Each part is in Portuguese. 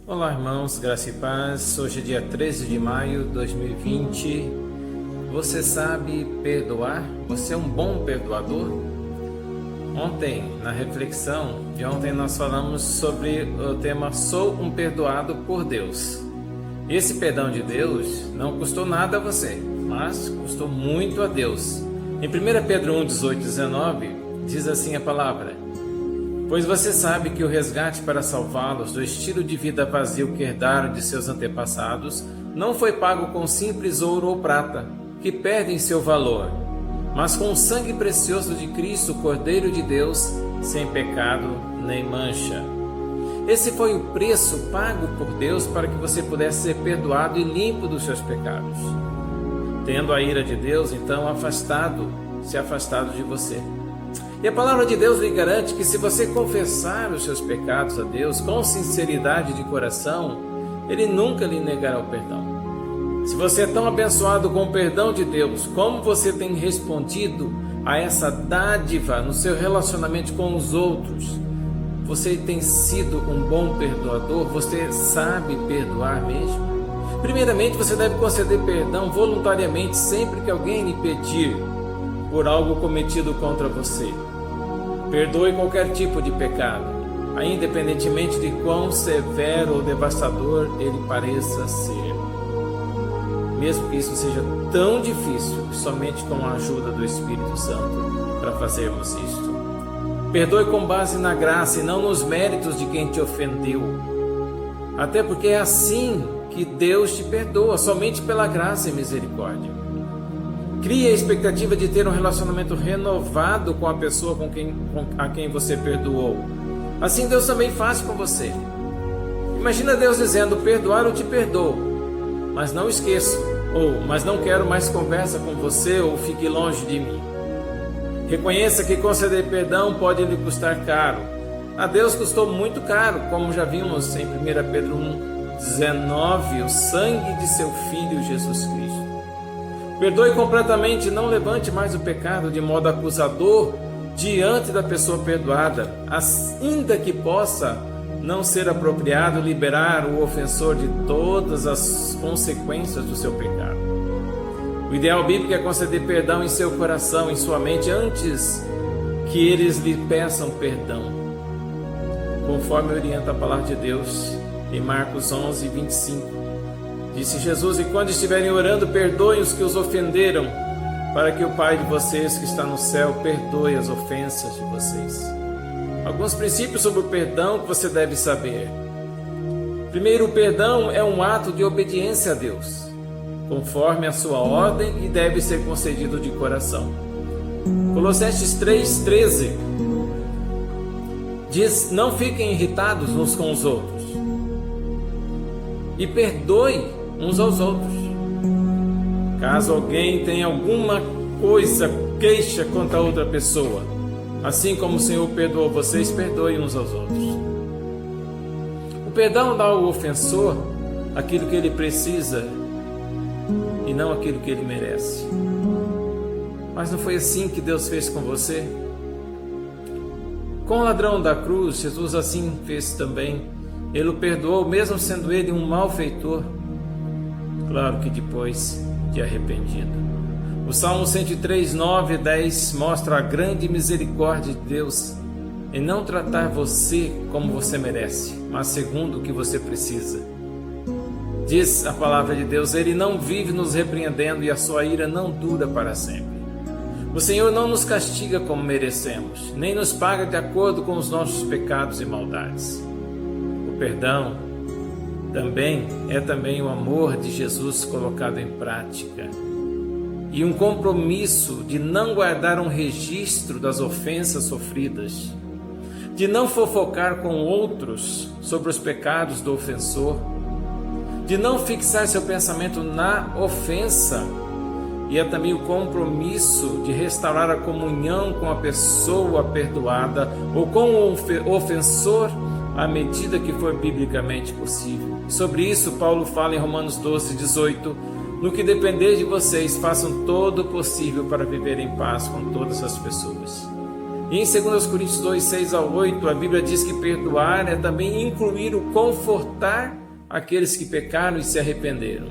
Olá, irmãos, graça e paz. Hoje é dia 13 de maio de 2020. Você sabe perdoar? Você é um bom perdoador? Ontem, na reflexão de ontem, nós falamos sobre o tema Sou um perdoado por Deus. Esse perdão de Deus não custou nada a você, mas custou muito a Deus. Em 1 Pedro 1, 18 e 19, diz assim a palavra: Pois você sabe que o resgate para salvá-los do estilo de vida vazio que herdaram de seus antepassados não foi pago com simples ouro ou prata, que perdem seu valor, mas com o sangue precioso de Cristo, Cordeiro de Deus, sem pecado nem mancha. Esse foi o preço pago por Deus para que você pudesse ser perdoado e limpo dos seus pecados. Tendo a ira de Deus, então, se afastado de você. E a palavra de Deus lhe garante que se você confessar os seus pecados a Deus com sinceridade de coração, Ele nunca lhe negará o perdão. Se você é tão abençoado com o perdão de Deus, como você tem respondido a essa dádiva no seu relacionamento com os outros? Você tem sido um bom perdoador? Você sabe perdoar mesmo? Primeiramente, você deve conceder perdão voluntariamente sempre que alguém lhe pedir por algo cometido contra você. Perdoe qualquer tipo de pecado, independentemente de quão severo ou devastador ele pareça ser. Mesmo que isso seja tão difícil, somente com a ajuda do Espírito Santo para fazermos isto. Perdoe com base na graça e não nos méritos de quem te ofendeu. Até porque é assim que Deus te perdoa, somente pela graça e misericórdia. Crie a expectativa de ter um relacionamento renovado com a pessoa a quem você perdoou. Assim Deus também faz com você. Imagina Deus dizendo: perdoar eu te perdoo, mas não esqueço, mas não quero mais conversa com você, ou fique longe de mim. Reconheça que conceder perdão pode lhe custar caro. A Deus custou muito caro, como já vimos em 1 Pedro 1, 19, o sangue de seu Filho Jesus Cristo. Perdoe completamente e não levante mais o pecado de modo acusador diante da pessoa perdoada, ainda que possa não ser apropriado liberar o ofensor de todas as consequências do seu pecado. O ideal bíblico é conceder perdão em seu coração, em sua mente, antes que eles lhe peçam perdão, conforme orienta a palavra de Deus em Marcos 11, 25. Disse Jesus: e quando estiverem orando, perdoem os que os ofenderam, para que o Pai de vocês que está no céu perdoe as ofensas de vocês. Alguns princípios sobre o perdão que você deve saber. Primeiro, o perdão é um ato de obediência a Deus, conforme a sua ordem, e deve ser concedido de coração. Colossenses 3,13 diz: não fiquem irritados uns com os outros e perdoe uns aos outros. Caso alguém tenha alguma queixa contra outra pessoa, assim como o Senhor perdoou vocês, perdoe uns aos outros. O perdão dá ao ofensor aquilo que ele precisa e não aquilo que ele merece. Mas não foi assim que Deus fez com você? Com o ladrão da cruz, Jesus assim fez também. Ele o perdoou, mesmo sendo ele um malfeitor, claro que depois de arrependido. O Salmo 103, 9 e 10 mostra a grande misericórdia de Deus em não tratar você como você merece, mas segundo o que você precisa. Diz a palavra de Deus: Ele não vive nos repreendendo e a sua ira não dura para sempre. O Senhor não nos castiga como merecemos, nem nos paga de acordo com os nossos pecados e maldades. O perdão é também o amor de Jesus colocado em prática, e um compromisso de não guardar um registro das ofensas sofridas, de não fofocar com outros sobre os pecados do ofensor, de não fixar seu pensamento na ofensa, e é também o compromisso de restaurar a comunhão com a pessoa perdoada ou com o ofensor à medida que for biblicamente possível. Sobre isso, Paulo fala em Romanos 12, 18: No que depender de vocês, façam todo o possível para viver em paz com todas as pessoas. E em 2 Coríntios 2, 6 a 8, a Bíblia diz que perdoar é também incluir o confortar aqueles que pecaram e se arrependeram,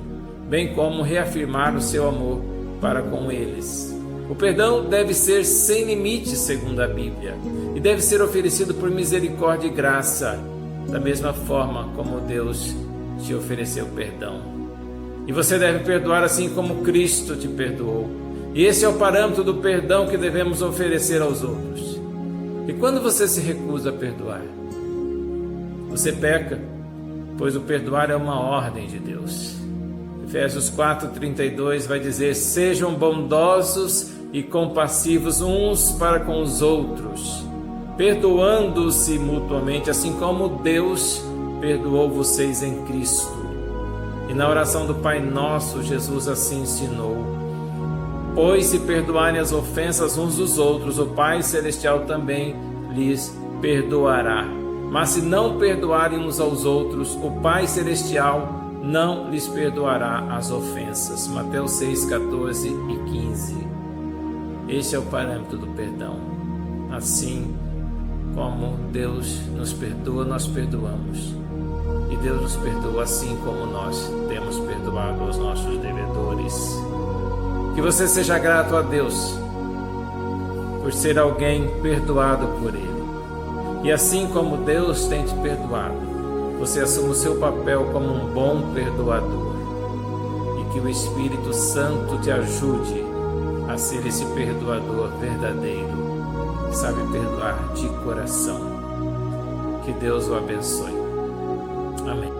bem como reafirmar o seu amor para com eles. O perdão deve ser sem limites, segundo a Bíblia, e deve ser oferecido por misericórdia e graça, da mesma forma como Deus te ofereceu perdão. E você deve perdoar assim como Cristo te perdoou. E esse é o parâmetro do perdão que devemos oferecer aos outros. E quando você se recusa a perdoar, você peca, pois o perdoar é uma ordem de Deus. Efésios 4:32 vai dizer: sejam bondosos e compassivos uns para com os outros, perdoando-se mutuamente, assim como Deus perdoou vocês em Cristo. E na oração do Pai Nosso, Jesus assim ensinou: pois se perdoarem as ofensas uns dos outros, o Pai Celestial também lhes perdoará. Mas se não perdoarem uns aos outros, o Pai Celestial não lhes perdoará as ofensas. Mateus 6, 14 e 15. Este é o parâmetro do perdão. Assim como Deus nos perdoa, nós perdoamos. E Deus nos perdoa assim como nós temos perdoado aos nossos devedores. Que você seja grato a Deus por ser alguém perdoado por Ele. E assim como Deus tem te perdoado, você assuma o seu papel como um bom perdoador. E que o Espírito Santo te ajude a ser esse perdoador verdadeiro, que sabe perdoar de coração. Que Deus o abençoe. Amém.